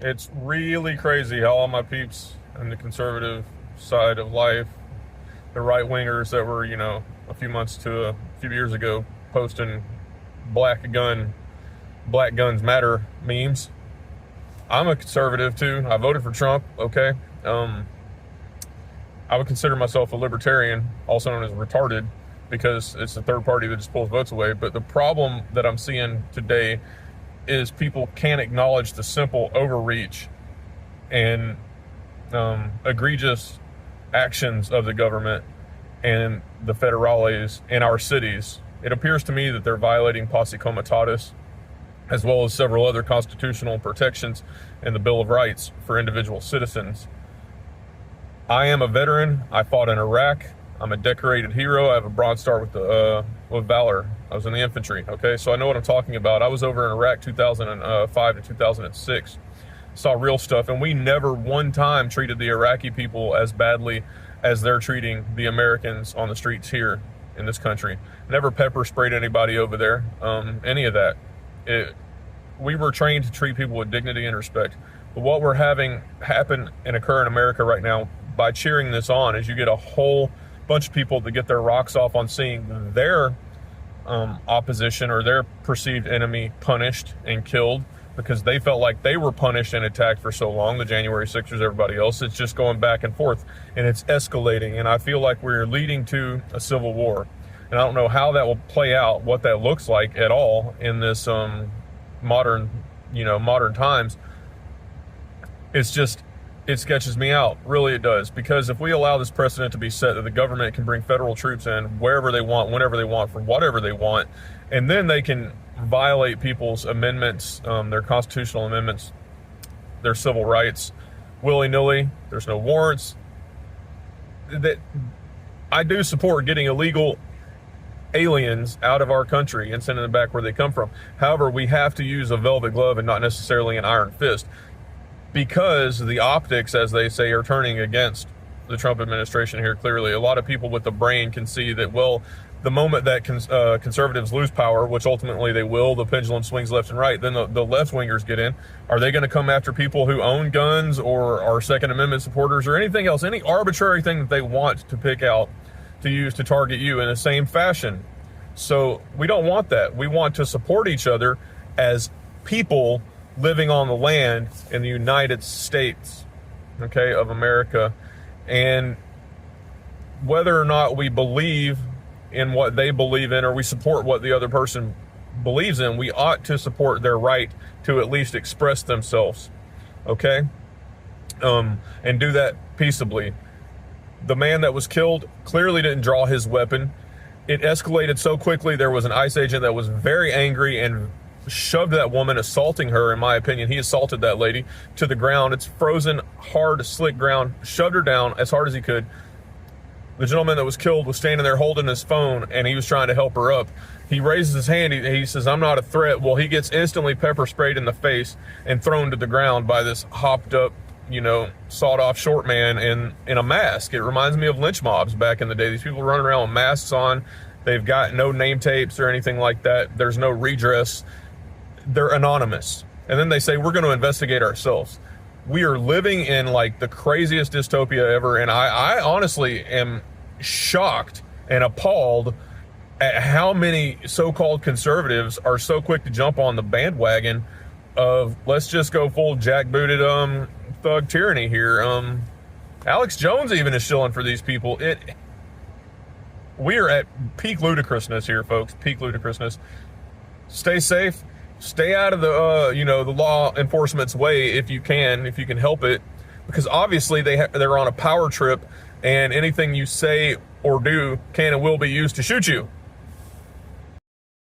It's really crazy how all my peeps on the conservative side of life, the right wingers that were, a few months to a few years ago posting black guns matter memes. I'm a conservative too. I voted for Trump. Okay. I would consider myself a libertarian, also known as retarded, because it's the third party that just pulls votes away. But the problem that I'm seeing today is people can't acknowledge the simple overreach and egregious actions of the government and the federales in our cities. It appears to me that they're violating posse comitatus, as well as several other constitutional protections and the Bill of Rights for individual citizens. I am a veteran. I fought in Iraq. I'm a decorated hero. I have a Bronze Star with Valor. I was in the infantry, okay? So I know what I'm talking about. I was over in Iraq 2005 to 2006. Saw real stuff, and we never one time treated the Iraqi people as badly as they're treating the Americans on the streets here in this country. Never pepper sprayed anybody over there, any of that. We were trained to treat people with dignity and respect. But what we're having happen and occur in America right now by cheering this on is you get a whole bunch of people that get their rocks off on seeing their opposition or their perceived enemy punished and killed because they felt like they were punished and attacked for so long, the January 6ers, everybody else. It's just going back and forth, and it's escalating, and I feel like we're leading to a civil war. And I don't know how that will play out, what that looks like at all in this modern times. It sketches me out. Really, it does. Because if we allow this precedent to be set that the government can bring federal troops in wherever they want, whenever they want, for whatever they want, and then they can violate people's amendments, their constitutional amendments, their civil rights, willy-nilly, there's no warrants. That I do support getting illegal aliens out of our country and sending them back where they come from. However, we have to use a velvet glove and not necessarily an iron fist, because the optics, as they say, are turning against the Trump administration here. Clearly, a lot of people with the brain can see that, well, the moment that conservatives lose power, which ultimately they will, the pendulum swings left and right, then the left-wingers get in. Are they going to come after people who own guns or are Second Amendment supporters or anything else, any arbitrary thing that they want to pick out to use to target you in the same fashion? So we don't want that. We want to support each other as people living on the land in the United States, okay, of America. And whether or not we believe in what they believe in or we support what the other person believes in, we ought to support their right to at least express themselves, okay? And do that peaceably. The man that was killed clearly didn't draw his weapon. It escalated so quickly. There was an ICE agent that was very angry and shoved that woman, assaulting her. In my opinion, he assaulted that lady to the ground. It's frozen, hard, slick ground. Shoved her down as hard as he could. The gentleman that was killed was standing there holding his phone, and he was trying to help her up. He raises his hand. He says, "I'm not a threat." Well, he gets instantly pepper sprayed in the face and thrown to the ground by this hopped up, sawed-off short man in a mask. It reminds me of lynch mobs back in the day. These people running around with masks on. They've got no name tapes or anything like that. There's no redress. They're anonymous. And then they say, we're going to investigate ourselves. We are living in like the craziest dystopia ever. And I honestly am shocked and appalled at how many so-called conservatives are so quick to jump on the bandwagon of let's just go full jackbooted thug tyranny here. Alex Jones even is shilling for these people. We are at peak ludicrousness here, folks. Peak ludicrousness. Stay safe. Stay out of the law enforcement's way if you can help it, because obviously they're on a power trip, and anything you say or do can and will be used to shoot you.